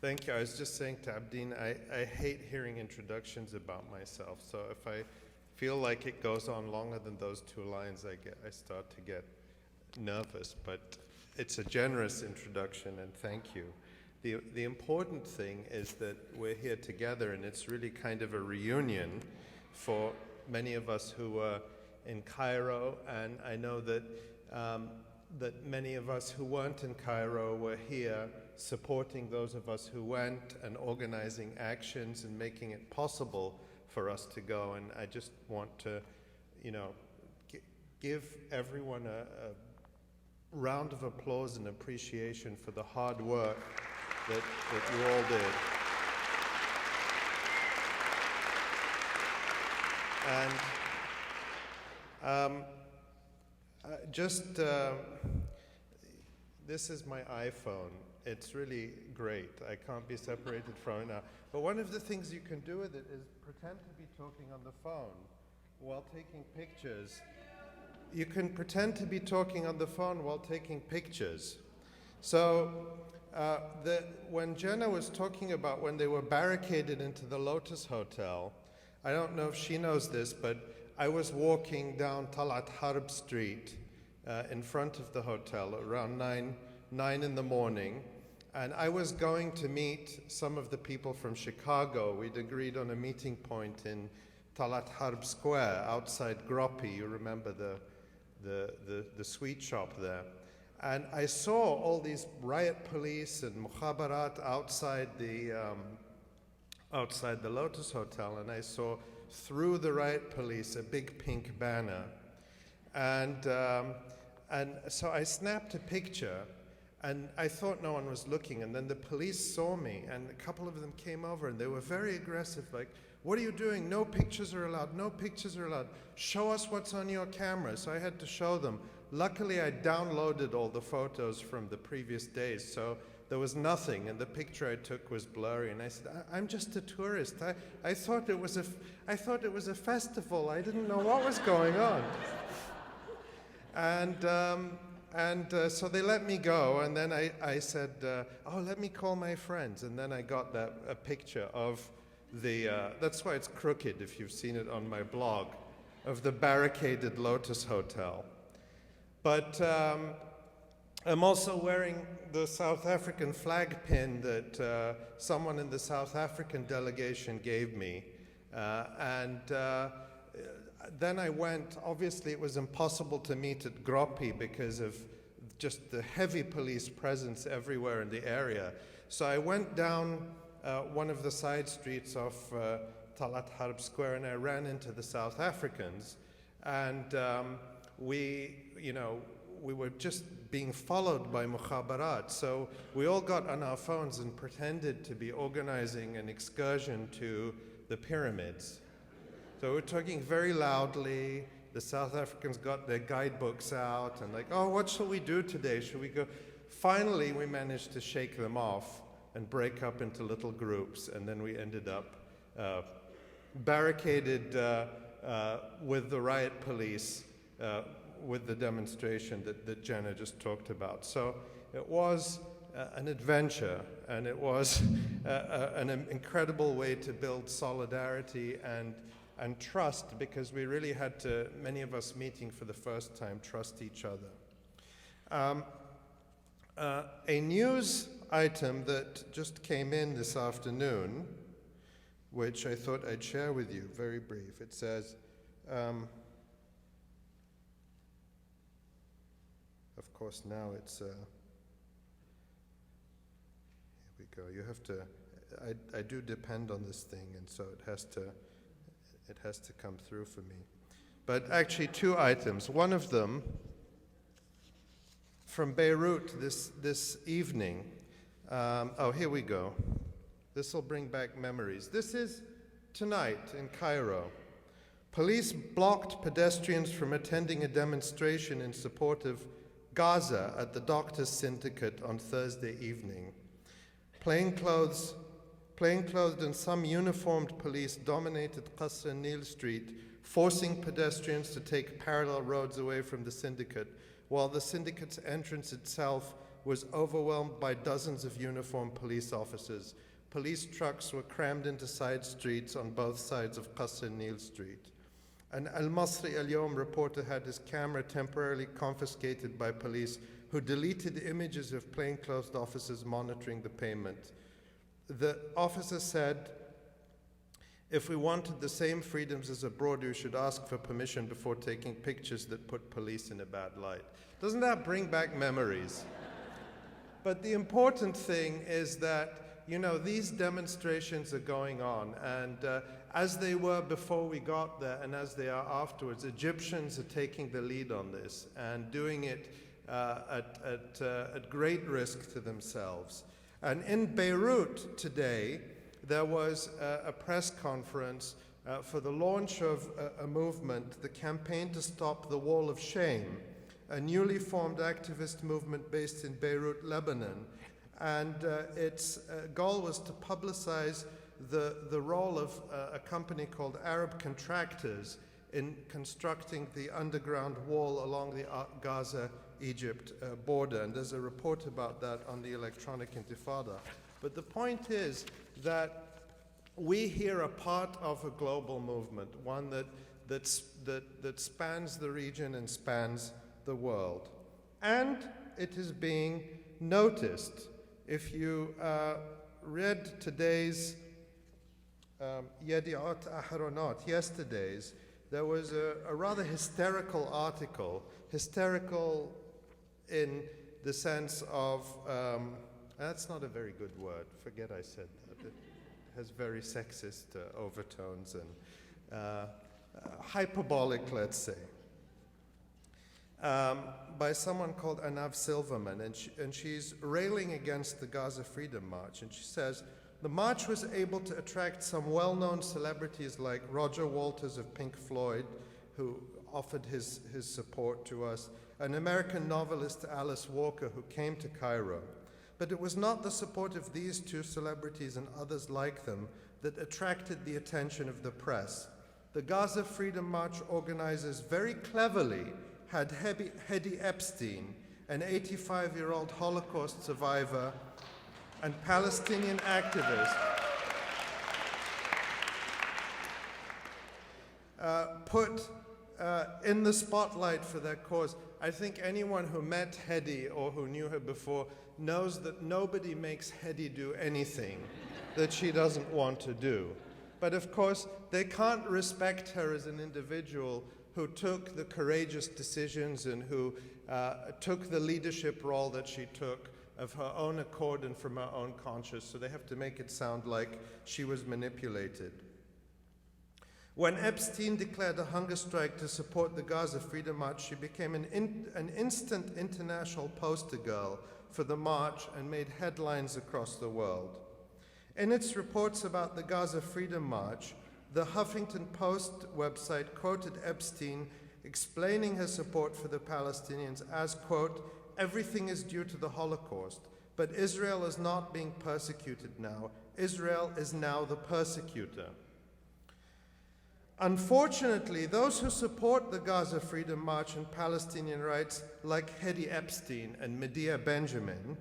Thank you. I was just saying to Abdin, I hate hearing introductions about myself. So if I feel like it goes on longer than those 2 lines, I start to get nervous. But it's a generous introduction, and thank you. The important thing is that we're here together, and it's really kind of a reunion for many of us who were in Cairo, and I know that that many of us who weren't in Cairo were here supporting those of us who went and organizing actions and making it possible for us to go. And I just want to, give everyone a round of applause and appreciation for the hard work that you all did. And this is my iPhone. It's really great. I can't be separated from it now. But one of the things you can do with it is pretend to be talking on the phone while taking pictures. You can pretend to be talking on the phone while taking pictures. So when Jenna was talking about when they were barricaded into the Lotus Hotel, I don't know if she knows this, but I was walking down Talat Harb Street in front of the hotel around 9 in the morning, and I was going to meet some of the people from Chicago. We'd agreed on a meeting point in Talat Harb Square outside Groppi. You remember the sweet shop there. And I saw all these riot police and Mubarak outside the Lotus Hotel, and I saw through the riot police a big pink banner. And so I snapped a picture, and I thought no one was looking, and then the police saw me, and a couple of them came over, and they were very aggressive, like, "What are you doing? No pictures are allowed, no pictures are allowed. Show us what's on your camera." So I had to show them. Luckily, I downloaded all the photos from the previous days, so there was nothing, and the picture I took was blurry. And I said, "I'm just a tourist. I thought it was a festival. I didn't know what was going on." And so they let me go, and then I said, "Oh, let me call my friends." And then I got a picture of that's why it's crooked if you've seen it on my blog, of the barricaded Lotus Hotel. But I'm also wearing the South African flag pin that someone in the South African delegation gave me. Then I went. Obviously, it was impossible to meet at Groppi because of just the heavy police presence everywhere in the area. So I went down one of the side streets of Talat Harb Square, and I ran into the South Africans, and we were just being followed by Mukhabarat. So we all got on our phones and pretended to be organizing an excursion to the pyramids. So we're talking very loudly. The South Africans got their guidebooks out and like, "Oh, what shall we do today? Shall we go?" Finally, we managed to shake them off and break up into little groups, and then we ended up barricaded with the riot police with the demonstration that Jenna just talked about. So it was an adventure, and it was an incredible way to build solidarity and trust, because we really had to, many of us meeting for the first time, trust each other. A news item that just came in this afternoon, which I thought I'd share with you, very brief. It says, of course now it's, here we go. You have to, I do depend on this thing, and so it has to come through for me. But actually 2 items. One of them from Beirut this evening. Oh, here we go. This will bring back memories. This is tonight in Cairo. Police blocked pedestrians from attending a demonstration in support of Gaza at the Doctors Syndicate on Thursday evening. Plainclothes and some uniformed police dominated Qasr Nil Street, forcing pedestrians to take parallel roads away from the syndicate, while the syndicate's entrance itself was overwhelmed by dozens of uniformed police officers. Police trucks were crammed into side streets on both sides of Qasr Nil Street. An Al-Masri Al-Yawm reporter had his camera temporarily confiscated by police, who deleted images of plainclothes officers monitoring the payment. The officer said, "If we wanted the same freedoms as abroad, we should ask for permission before taking pictures that put police in a bad light." Doesn't that bring back memories? But the important thing is that, you know, these demonstrations are going on, and as they were before we got there and as they are afterwards, Egyptians are taking the lead on this and doing it at great risk to themselves. And in Beirut today, there was a press conference for the launch of a movement, the Campaign to Stop the Wall of Shame, a newly formed activist movement based in Beirut, Lebanon. And its goal was to publicize the role of a company called Arab Contractors in constructing the underground wall along the Gaza-Egypt border. And there's a report about that on the Electronic Intifada. But the point is that we here are part of a global movement, one that spans the region and spans the world. And it is being noticed. If you read today's Yedi'at Ahronot, yesterday's, there was a rather hysterical article, hysterical in the sense of, that's not a very good word, forget I said that. It has very sexist overtones and hyperbolic, let's say, by someone called Anav Silverman, and she's railing against the Gaza Freedom March, and she says, "The march was able to attract some well-known celebrities like Roger Waters of Pink Floyd, who offered his support to us, an American novelist Alice Walker, who came to Cairo. But it was not the support of these two celebrities and others like them that attracted the attention of the press. The Gaza Freedom March organizers very cleverly had Hedi Epstein, an 85-year-old Holocaust survivor and Palestinian activist, put in the spotlight for their cause." I think anyone who met Hedi or who knew her before knows that nobody makes Hedi do anything that she doesn't want to do. But of course, they can't respect her as an individual who took the courageous decisions and who took the leadership role that she took of her own accord and from her own conscience. So they have to make it sound like she was manipulated. When Epstein declared a hunger strike to support the Gaza Freedom March, she became an instant international poster girl for the march and made headlines across the world. In its reports about the Gaza Freedom March, the Huffington Post website quoted Epstein explaining her support for the Palestinians as, quote, "Everything is due to the Holocaust, but Israel is not being persecuted now. Israel is now the persecutor." Unfortunately, those who support the Gaza Freedom March and Palestinian rights, like Hedi Epstein and Medea Benjamin,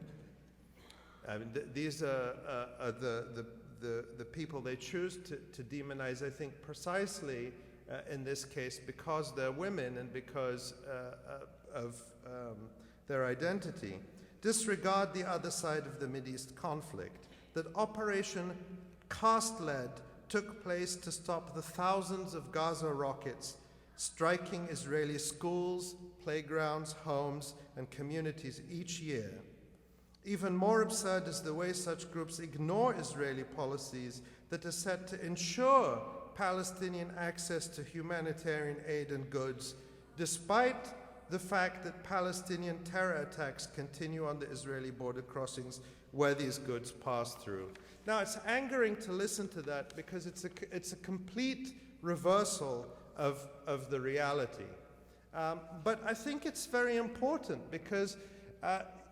these are the people they choose to demonize, I think, precisely in this case because they're women and because of their identity, disregard the other side of the Mideast conflict, that Operation Cast Lead took place to stop the thousands of Gaza rockets striking Israeli schools, playgrounds, homes, and communities each year. Even more absurd is the way such groups ignore Israeli policies that are set to ensure Palestinian access to humanitarian aid and goods, despite the fact that Palestinian terror attacks continue on the Israeli border crossings where these goods pass through. Now, it's angering to listen to that because it's a complete reversal of the reality. But I think it's very important because,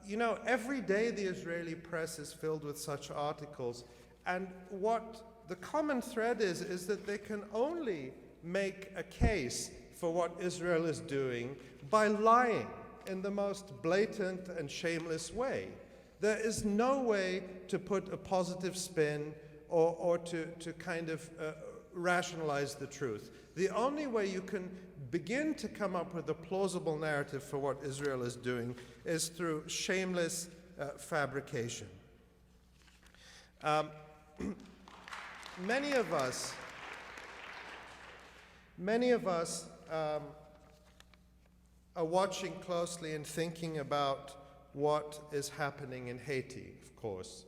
you know, every day the Israeli press is filled with such articles, and what the common thread is that they can only make a case for what Israel is doing by lying. in the most blatant and shameless way. There is no way to put a positive spin or to kind of rationalize the truth. The only way you can begin to come up with a plausible narrative for what Israel is doing is through shameless fabrication. Many of us are watching closely and thinking about what is happening in Haiti, of course.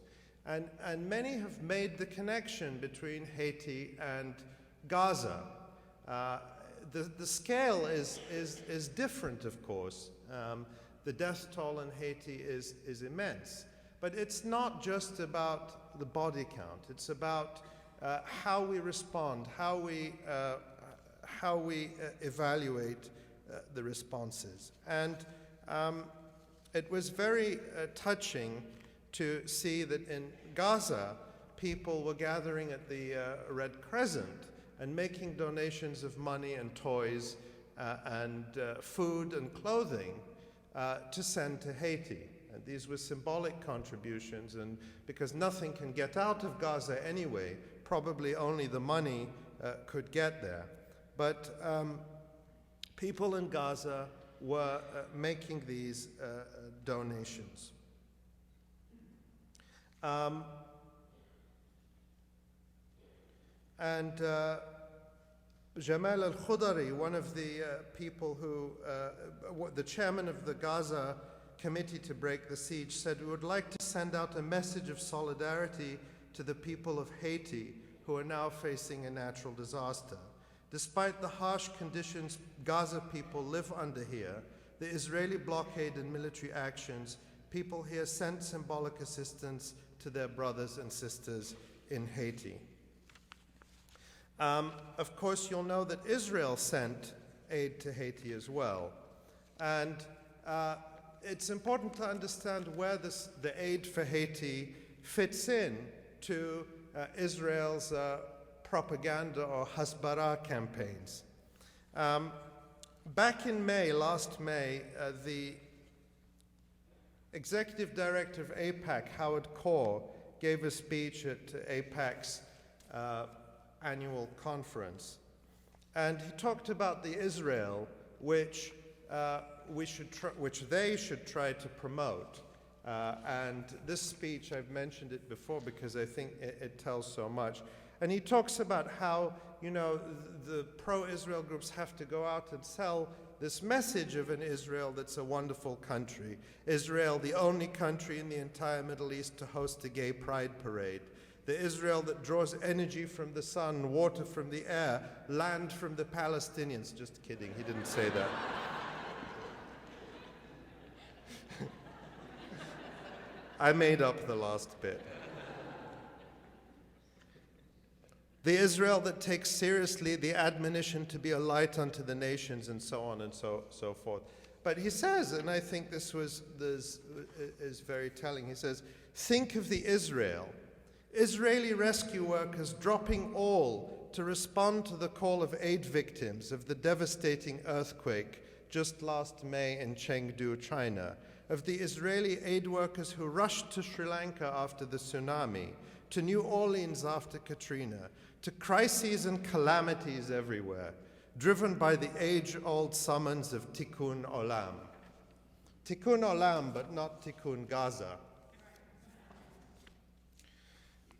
And many have made the connection between Haiti and Gaza. The scale is different, of course. The death toll in Haiti is immense. But it's not just about the body count. It's about how we respond, how we evaluate the responses. And it was very touching to see that in Gaza, people were gathering at the Red Crescent and making donations of money and toys and food and clothing to send to Haiti. And these were symbolic contributions, and because nothing can get out of Gaza anyway, probably only the money could get there. But people in Gaza were making these donations. Jamal al-Khudari, one of the people who, the chairman of the Gaza Committee to Break the Siege, said, "We would like to send out a message of solidarity to the people of Haiti who are now facing a natural disaster. Despite the harsh conditions Gaza people live under here, the Israeli blockade and military actions, people here sent symbolic assistance to their brothers and sisters in Haiti." Of course, you'll know that Israel sent aid to Haiti as well. And it's important to understand where the aid for Haiti fits in to Israel's propaganda or hasbara campaigns. Back in May, last May, the executive director of AIPAC, Howard Kaur, gave a speech at AIPAC's annual conference. And he talked about the Israel which they should try to promote. And this speech, I've mentioned it before because I think it tells so much. And he talks about how, the pro-Israel groups have to go out and sell this message of an Israel that's a wonderful country. Israel, the only country in the entire Middle East to host a gay pride parade. The Israel that draws energy from the sun, water from the air, land from the Palestinians. Just kidding, he didn't say that. I made up the last bit. The Israel that takes seriously the admonition to be a light unto the nations, and so on and so forth. But he says, and I think this is very telling, he says, think of the Israeli rescue workers dropping all to respond to the call of aid victims of the devastating earthquake just last May in Chengdu, China, of the Israeli aid workers who rushed to Sri Lanka after the tsunami, to New Orleans after Katrina, to crises and calamities everywhere, driven by the age-old summons of Tikkun Olam. Tikkun Olam, but not Tikkun Gaza.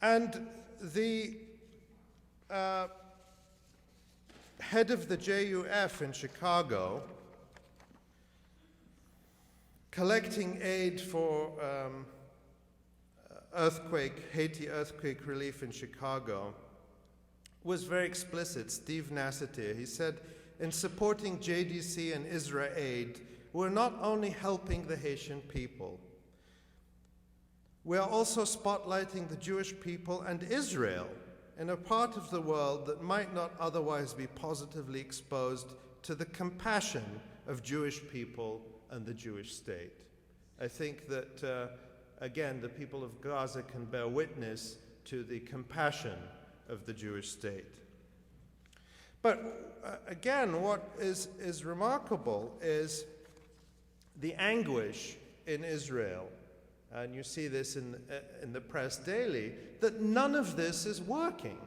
And the head of the JUF in Chicago, collecting aid for Haiti earthquake relief in Chicago, was very explicit. Steve Nassatir, he said, in supporting JDC and Israel Aid, we're not only helping the Haitian people, we are also spotlighting the Jewish people and Israel in a part of the world that might not otherwise be positively exposed to the compassion of Jewish people and the Jewish state. I think that, again, the people of Gaza can bear witness to the compassion of the Jewish state. But again, what is remarkable is the anguish in Israel, and you see this in the press daily, that none of this is working,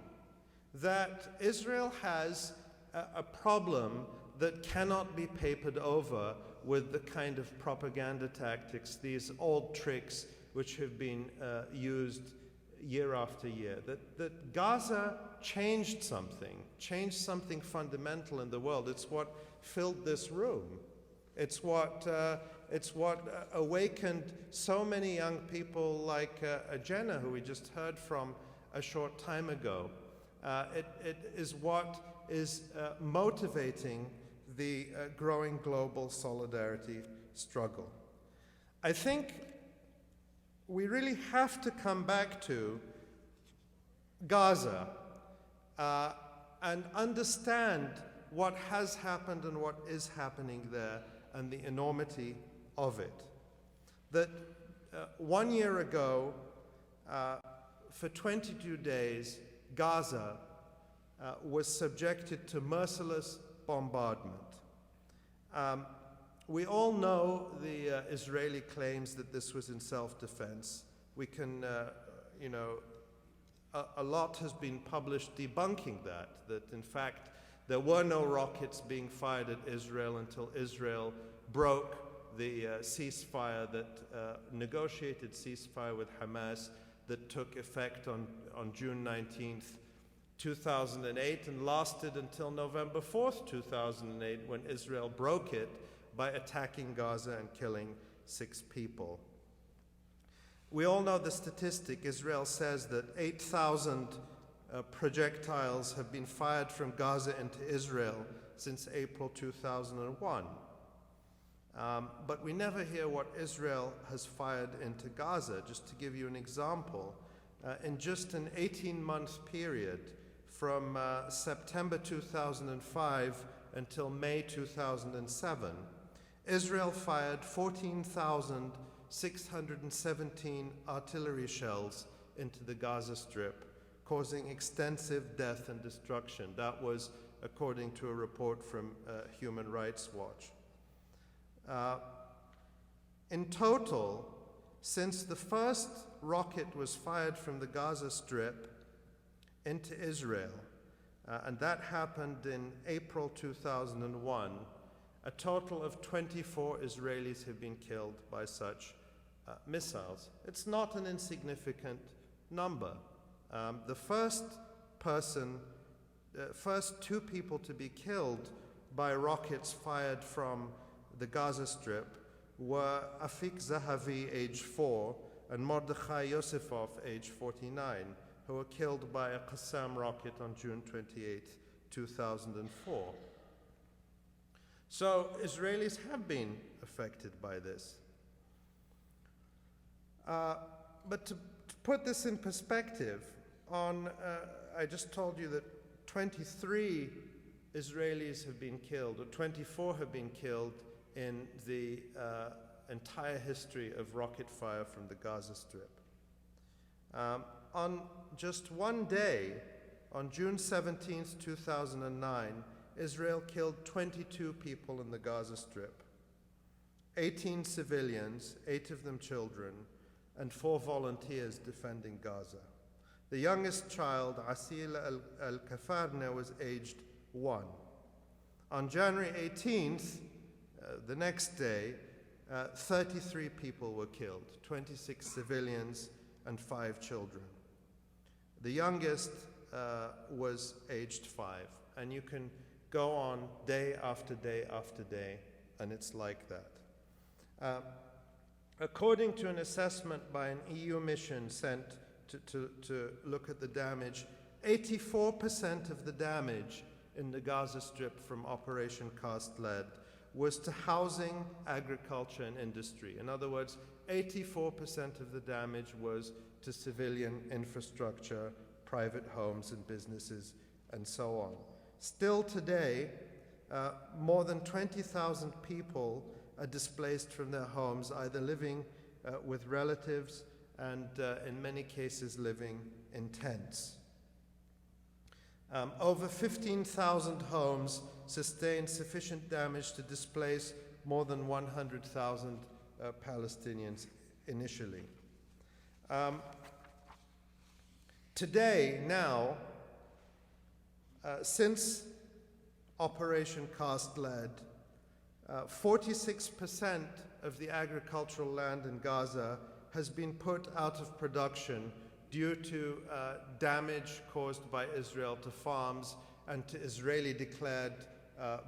that Israel has a problem that cannot be papered over with the kind of propaganda tactics, these old tricks which have been used year after year, that Gaza changed something fundamental in the world. It's what filled this room. It's what awakened so many young people like Jenna, who we just heard from a short time ago. It is what is motivating the growing global solidarity struggle. I think we really have to come back to Gaza and understand what has happened and what is happening there and the enormity of it. That 1 year ago, for 22 days, Gaza was subjected to merciless bombardment. We all know the Israeli claims that this was in self-defense. We can, a lot has been published debunking that in fact there were no rockets being fired at Israel until Israel broke the ceasefire, negotiated ceasefire with Hamas that took effect on June 19th, 2008 and lasted until November 4th, 2008, when Israel broke it by attacking Gaza and killing 6 people. We all know the statistic. Israel says that 8,000 projectiles have been fired from Gaza into Israel since April 2001. But we never hear what Israel has fired into Gaza. Just to give you an example, in just an 18-month period from September 2005 until May 2007, Israel fired 14,617 artillery shells into the Gaza Strip, causing extensive death and destruction. That was according to a report from Human Rights Watch. In total, since the first rocket was fired from the Gaza Strip into Israel, and that happened in April 2001, a total of 24 Israelis have been killed by such missiles. It's not an insignificant number. The first 2 people to be killed by rockets fired from the Gaza Strip were Afik Zahavi, age 4, and Mordechai Yosefov, age 49, who were killed by a Qassam rocket on June 28, 2004. So Israelis have been affected by this. But to put this in perspective, I just told you that 23 Israelis have been killed, or 24 have been killed in the entire history of rocket fire from the Gaza Strip. On just one day, on June 17th, 2009, Israel killed 22 people in the Gaza Strip, 18 civilians, 8 of them children, and 4 volunteers defending Gaza. The youngest child, Asil al-Kafarna, was aged 1. On January 18th, the next day, 33 people were killed, 26 civilians and 5 children. The youngest was aged 5, and you can go on day after day after day, and it's like that. According to an assessment by an EU mission sent to look at the damage, 84% of the damage in the Gaza Strip from Operation Cast Lead was to housing, agriculture, and industry. In other words, 84% of the damage was to civilian infrastructure, private homes and businesses, and so on. Still today, more than 20,000 people are displaced from their homes, either living with relatives and in many cases living in tents. Over 15,000 homes sustained sufficient damage to displace more than 100,000 Palestinians initially. Today, now, since Operation Cast Lead, 46% of the agricultural land in Gaza has been put out of production due to damage caused by Israel to farms and to Israeli-declared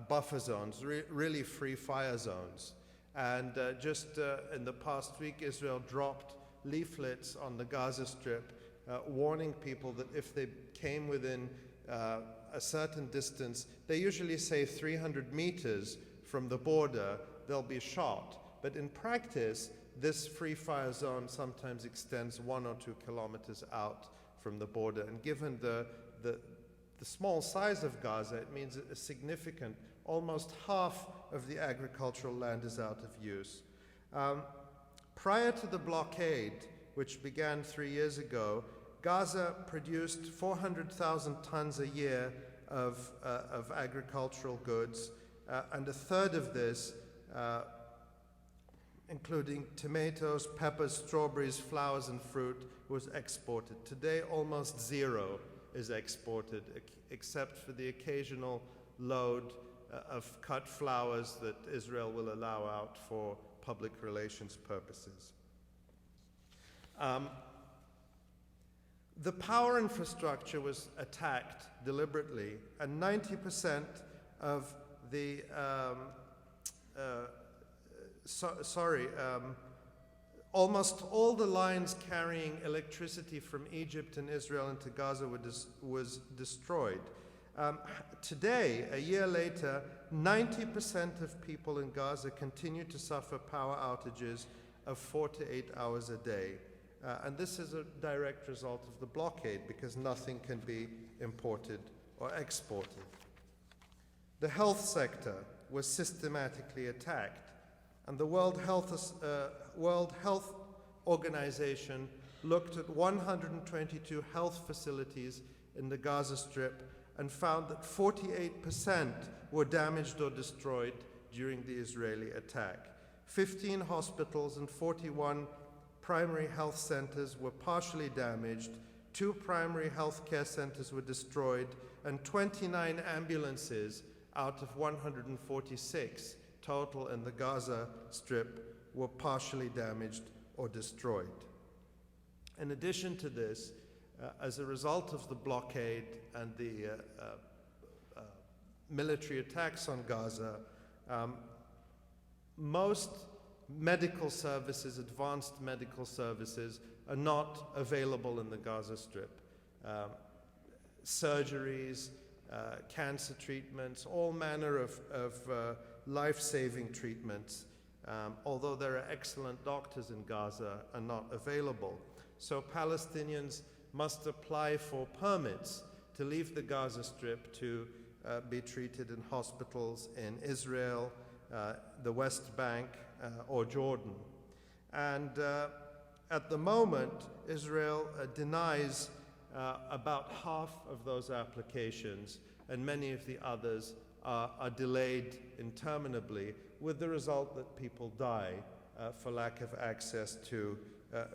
buffer zones, really free fire zones. And just in the past week, Israel dropped leaflets on the Gaza Strip warning people that if they came within a certain distance, they usually say 300 meters from the border, they'll be shot. But in practice, this free fire zone sometimes extends 1 or 2 kilometers out from the border. And given the small size of Gaza, it means a significant, almost half of the agricultural land is out of use. Prior to the blockade, which began 3 years ago, Gaza produced 400,000 tons a year of agricultural goods, and a third of this, including tomatoes, peppers, strawberries, flowers, and fruit, was exported. Today, almost zero is exported, except for the occasional load of cut flowers that Israel will allow out for public relations purposes. The power infrastructure was attacked deliberately, and 90% of the almost all the lines carrying electricity from Egypt and Israel into Gaza was destroyed. Today, a year later, 90% of people in Gaza continue to suffer power outages of 4 to 8 hours a day. And this is a direct result of the blockade because nothing can be imported or exported. The health sector was systematically attacked, and the World Health Organization looked at 122 health facilities in the Gaza Strip and found that 48% were damaged or destroyed during the Israeli attack. 15 hospitals and 41 primary health centers were partially damaged, 2 primary health care centers were destroyed, and 29 ambulances out of 146 total in the Gaza Strip were partially damaged or destroyed. In addition to this, as a result of the blockade and the military attacks on Gaza, most medical services, advanced medical services, are not available in the Gaza Strip. Surgeries, cancer treatments, all manner of life-saving treatments, although there are excellent doctors in Gaza, are not available. So Palestinians must apply for permits to leave the Gaza Strip to be treated in hospitals in Israel, the West Bank, or Jordan. And at the moment, Israel denies about half of those applications, and many of the others are delayed interminably, with the result that people die for lack of access to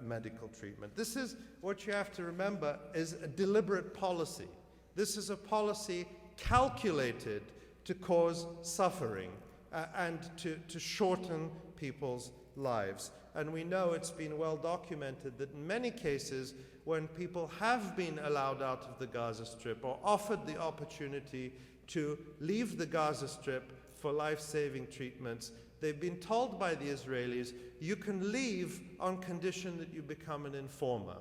medical treatment. This is what you have to remember is a deliberate policy. This is a policy calculated to cause suffering and to shorten people's lives. And we know it's been well documented that in many cases, when people have been allowed out of the Gaza Strip or offered the opportunity to leave the Gaza Strip for life-saving treatments, they've been told by the Israelis, you can leave on condition that you become an informer.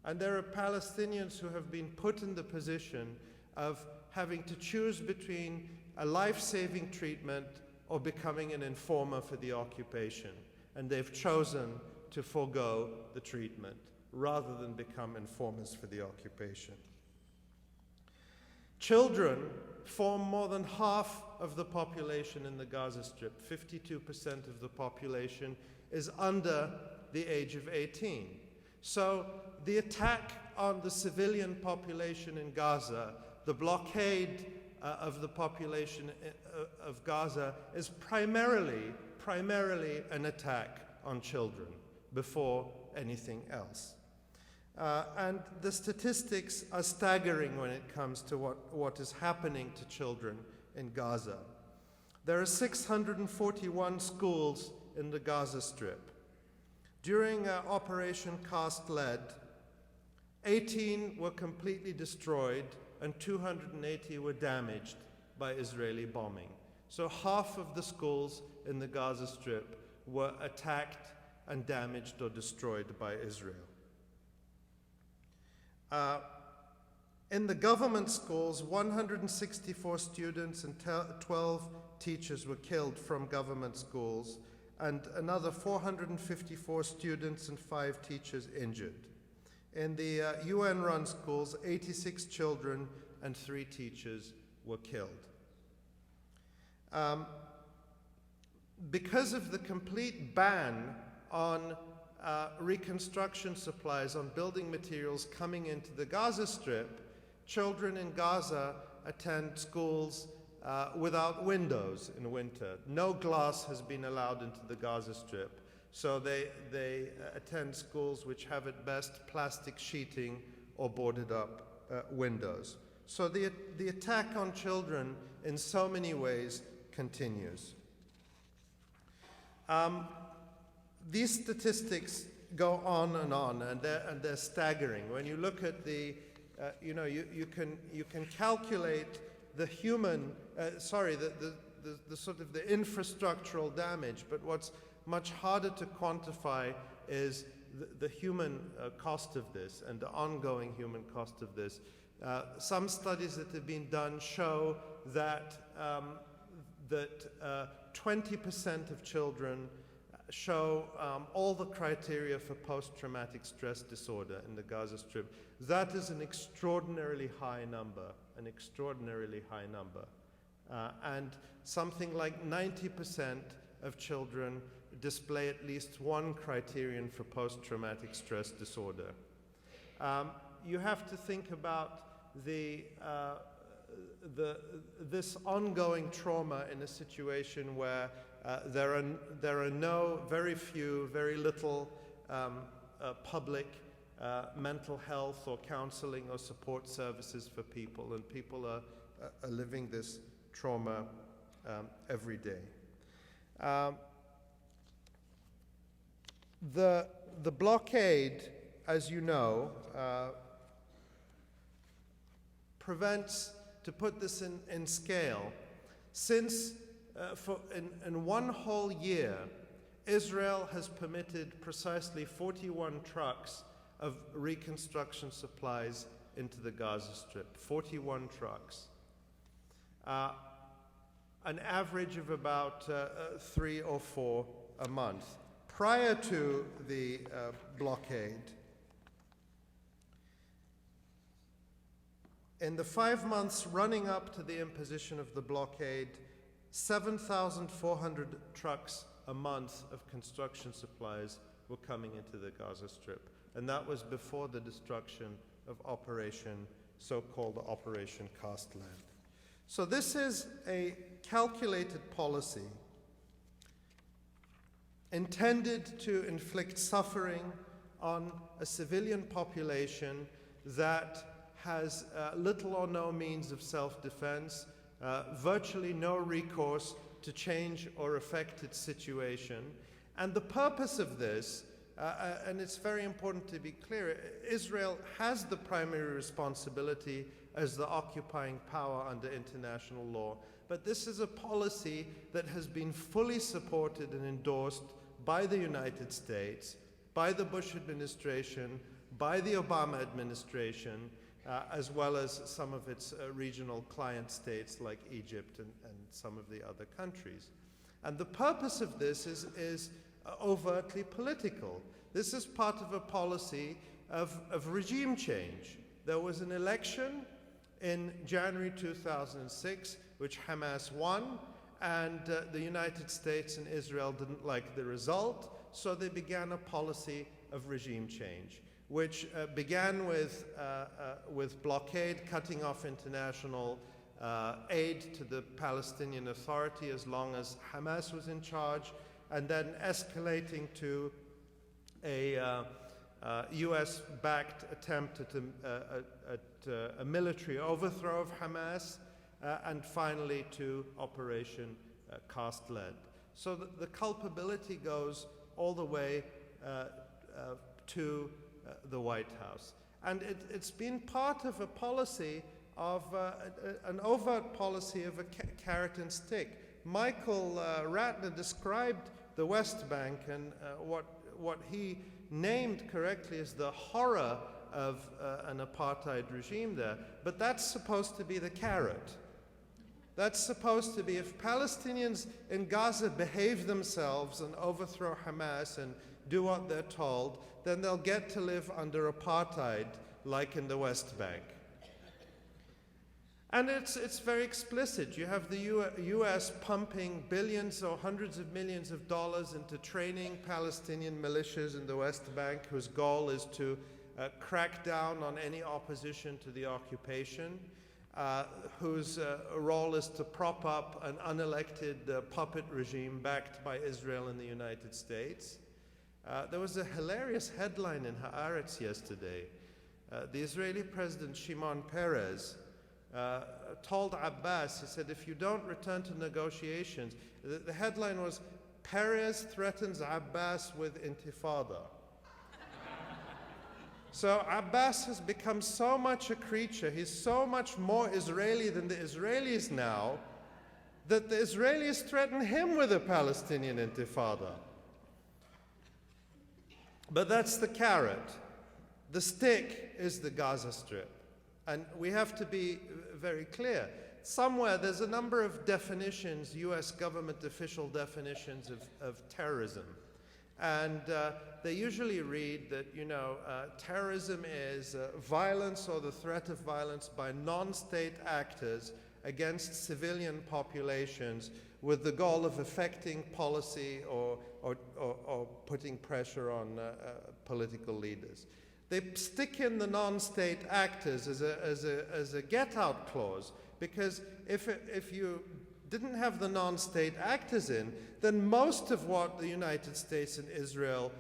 And there are Palestinians who have been put in the position of having to choose between a life-saving treatment or becoming an informer for the occupation. And they've chosen to forego the treatment rather than become informers for the occupation. Children form more than half of the population in the Gaza Strip. 52% of the population is under the age of 18. So the attack on the civilian population in Gaza, the blockade of the population of Gaza is primarily an attack on children before anything else. And the statistics are staggering when it comes to what is happening to children in Gaza. There are 641 schools in the Gaza Strip. During Operation Cast Lead, 18 were completely destroyed and 280 were damaged by Israeli bombing. So half of the schools in the Gaza Strip were attacked and damaged or destroyed by Israel. In the government schools, 164 students and 12 teachers were killed from government schools, and another 454 students and 5 teachers injured. In the UN-run schools, 86 children and 3 teachers were killed. Because of the complete ban on reconstruction supplies, on building materials coming into the Gaza Strip, children in Gaza attend schools without windows in winter. No glass has been allowed into the Gaza Strip, so they attend schools which have at best plastic sheeting or boarded up windows. So the attack on children in so many ways continues. These statistics go on, and they're staggering. When you look at the, you can calculate the human, the sort of the infrastructural damage, but what's much harder to quantify is the human cost of this and the ongoing human cost of this. Some studies that have been done show that 20% of children show all the criteria for post-traumatic stress disorder in the Gaza Strip. That is an extraordinarily high number, and something like 90% of children display at least one criterion for post-traumatic stress disorder. You have to think about this ongoing trauma in a situation where there are very few, very little public mental health or counseling or support services for people, and people are living this trauma every day. The blockade, as you know, prevents, to put this in scale, since in one whole year, Israel has permitted precisely 41 trucks of reconstruction supplies into the Gaza Strip. 41 trucks. An average of about 3 or 4 a month. Prior to the blockade, in the 5 months running up to the imposition of the blockade, 7,400 trucks a month of construction supplies were coming into the Gaza Strip. And that was before the destruction of so-called Operation Cast Lead. So this is a calculated policy intended to inflict suffering on a civilian population that has little or no means of self-defense, virtually no recourse to change or affect its situation. And the purpose of this, and it's very important to be clear, Israel has the primary responsibility as the occupying power under international law. But this is a policy that has been fully supported and endorsed by the United States, by the Bush administration, by the Obama administration, as well as some of its regional client states like Egypt and some of the other countries. And the purpose of this is overtly political. This is part of a policy of regime change. There was an election in January 2006, which Hamas won, and the United States and Israel didn't like the result, so they began a policy of regime change, which began with blockade, cutting off international aid to the Palestinian Authority as long as Hamas was in charge, and then escalating to a US-backed attempt at a military overthrow of Hamas, and finally to Operation Cast Lead. So the culpability goes all the way to the White House. And it's been part of a policy of an overt policy of a carrot and stick. Michael Ratner described the West Bank and what he named correctly as the horror of an apartheid regime there, but that's supposed to be the carrot. That's supposed to be, if Palestinians in Gaza behave themselves and overthrow Hamas and do what they're told, then they'll get to live under apartheid like in the West Bank. And it's very explicit. You have the US pumping billions or hundreds of millions of dollars into training Palestinian militias in the West Bank, whose goal is to crack down on any opposition to the occupation, whose role is to prop up an unelected puppet regime backed by Israel and the United States. There was a hilarious headline in Haaretz yesterday. The Israeli President Shimon Peres told Abbas, he said, if you don't return to negotiations, the headline was, Peres threatens Abbas with intifada. So Abbas has become so much a creature, he's so much more Israeli than the Israelis now, that the Israelis threaten him with a Palestinian intifada. But that's the carrot. The stick is the Gaza Strip. And we have to be very clear. Somewhere there's a number of definitions, US government official definitions of terrorism. And they usually read that, terrorism is violence or the threat of violence by non-state actors against civilian populations with the goal of affecting policy or putting pressure on political leaders. They stick in the non-state actors as a get-out clause, because if you didn't have the non-state actors in, then most of what the United States and Israel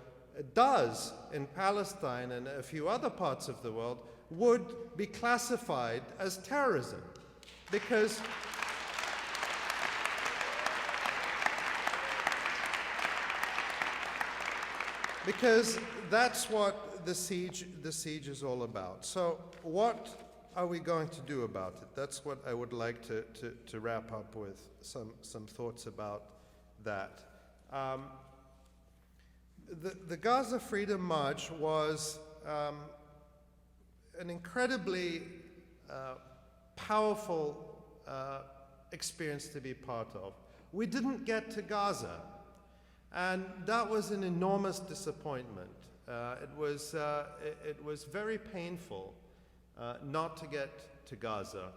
does in Palestine and a few other parts of the world would be classified as terrorism. Because that's what the siege is all about. So what are we going to do about it? That's what I would like to wrap up with, some thoughts about that. The Gaza Freedom March was an incredibly powerful experience to be part of. We didn't get to Gaza, and that was an enormous disappointment. It was very painful not to get to Gaza.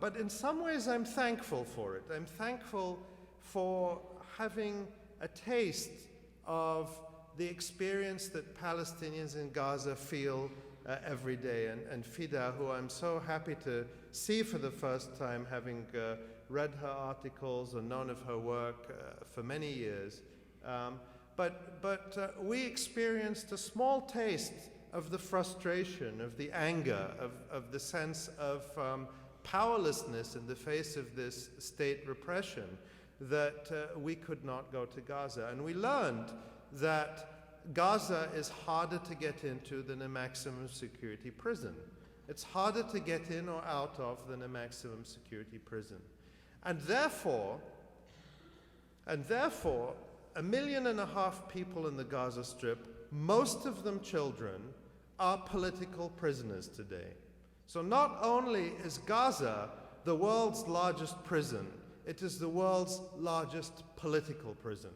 But in some ways, I'm thankful for it. I'm thankful for having a taste of the experience that Palestinians in Gaza feel every day. And Fida, who I'm so happy to see for the first time, having read her articles or known of her work for many years. But we experienced a small taste of the frustration, of the anger, of the sense of powerlessness in the face of this state repression, that we could not go to Gaza. And we learned that Gaza is harder to get into than a maximum security prison. It's harder to get in or out of than a maximum security prison. And therefore, 1.5 million people in the Gaza Strip, most of them children, are political prisoners today. So not only is Gaza the world's largest prison, it is the world's largest political prison.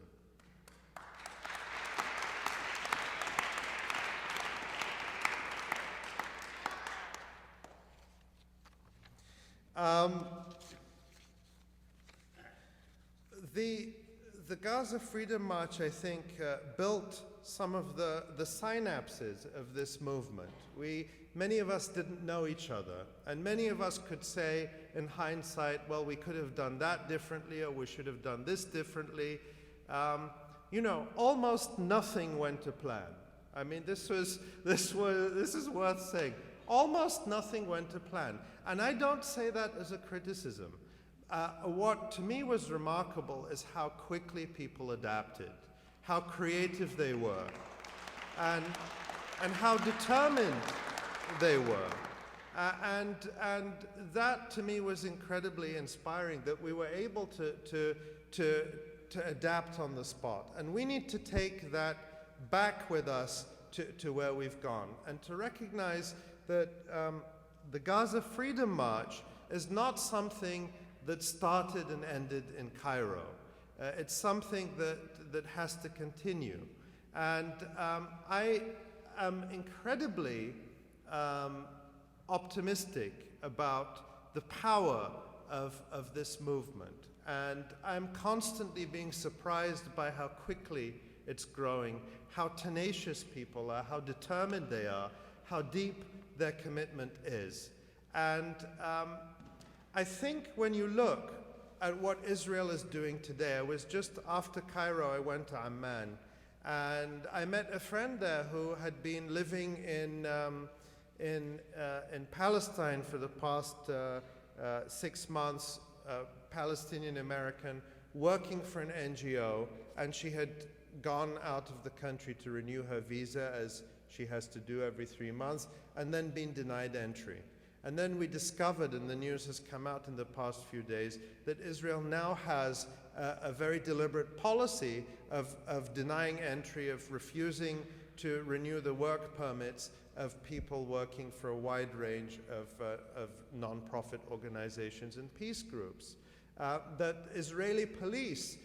The Gaza Freedom March, I think, built some of the synapses of this movement. We many of us didn't know each other. And many of us could say in hindsight, well, we could have done that differently, or we should have done this differently. You know, almost nothing went to plan. I mean, this is worth saying. Almost nothing went to plan. And I don't say that as a criticism. What to me was remarkable is how quickly people adapted, how creative they were, and how determined they were. And that to me was incredibly inspiring, that we were able to adapt on the spot. And we need to take that back with us to where we've gone, and to recognize that the Gaza Freedom March is not something that started and ended in Cairo. It's something that has to continue. And I am incredibly optimistic about the power of this movement. And I'm constantly being surprised by how quickly it's growing, how tenacious people are, how determined they are, how deep their commitment is. And I think when you look at what Israel is doing today, I was just after Cairo, I went to Amman, and I met a friend there who had been living in Palestine for the past 6 months, Palestinian American, working for an NGO, and she had gone out of the country to renew her visa, as she has to do every 3 months, and then been denied entry. And then we discovered, and the news has come out in the past few days, that Israel now has a very deliberate policy of denying entry, of refusing to renew the work permits of people working for a wide range of non-profit organizations and peace groups. That Israeli police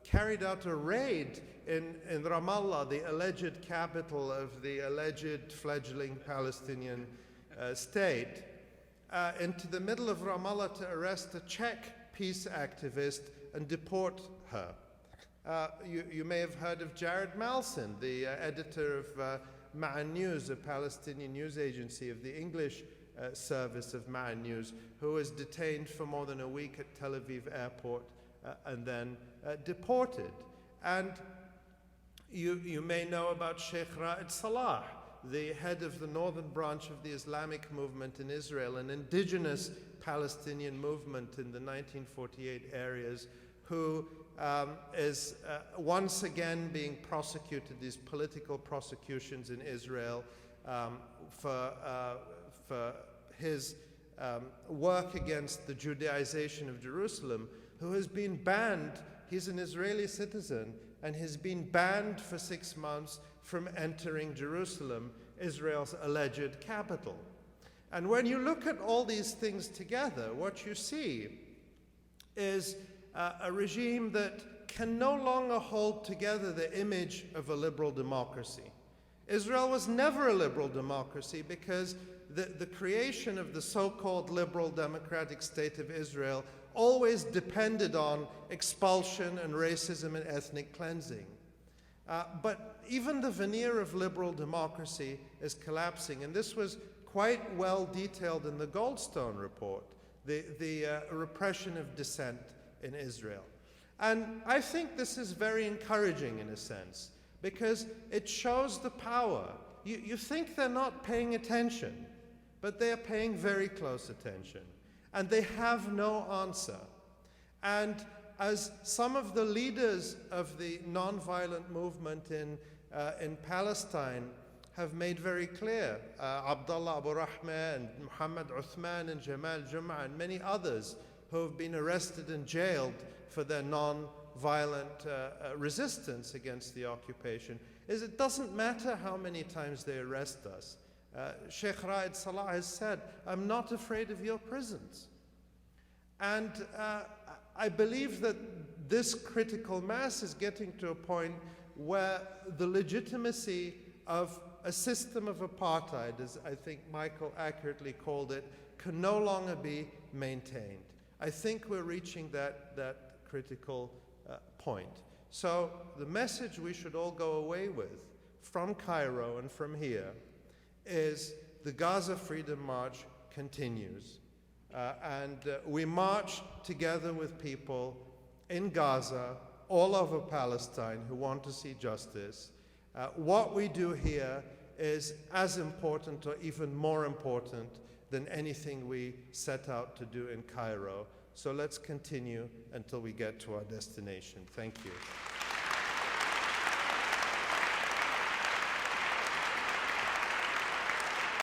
carried out a raid in Ramallah, the alleged capital of the alleged fledgling Palestinian state, into the middle of Ramallah to arrest a Czech peace activist and deport her. You may have heard of Jared Malson, the editor of Ma'an News, a Palestinian news agency of the English service of Ma'an News, who was detained for more than a week at Tel Aviv airport and then deported. And you may know about Sheikh Ra'ed Salah, the head of the northern branch of the Islamic movement in Israel, an indigenous Palestinian movement in the 1948 areas, who is once again being prosecuted, these political prosecutions in Israel, for his work against the Judaization of Jerusalem, who has been banned. He's an Israeli citizen and has been banned for 6 months from entering Jerusalem, Israel's alleged capital. And when you look at all these things together, what you see is a regime that can no longer hold together the image of a liberal democracy. Israel was never a liberal democracy because the creation of the so-called liberal democratic state of Israel always depended on expulsion and racism and ethnic cleansing. But even the veneer of liberal democracy is collapsing, and this was quite well detailed in the Goldstone report, the repression of dissent in Israel. And I think this is very encouraging in a sense, because it shows the power. You think they're not paying attention, but they're paying very close attention, and they have no answer. And as some of the leaders of the nonviolent movement in Palestine have made very clear, Abdullah Abu Rahma and Muhammad Uthman and Jamal Jum'a and many others who have been arrested and jailed for their non-violent resistance against the occupation, is it doesn't matter how many times they arrest us. Sheikh Ra'ed Salah has said, I'm not afraid of your prisons. And I believe that this critical mass is getting to a point where the legitimacy of a system of apartheid, as I think Michael accurately called it, can no longer be maintained. I think we're reaching that critical point. So the message we should all go away with from Cairo and from here is the Gaza Freedom March continues. We march together with people in Gaza, all over Palestine, who want to see justice. What we do here is as important or even more important than anything we set out to do in Cairo. So let's continue until we get to our destination. Thank you.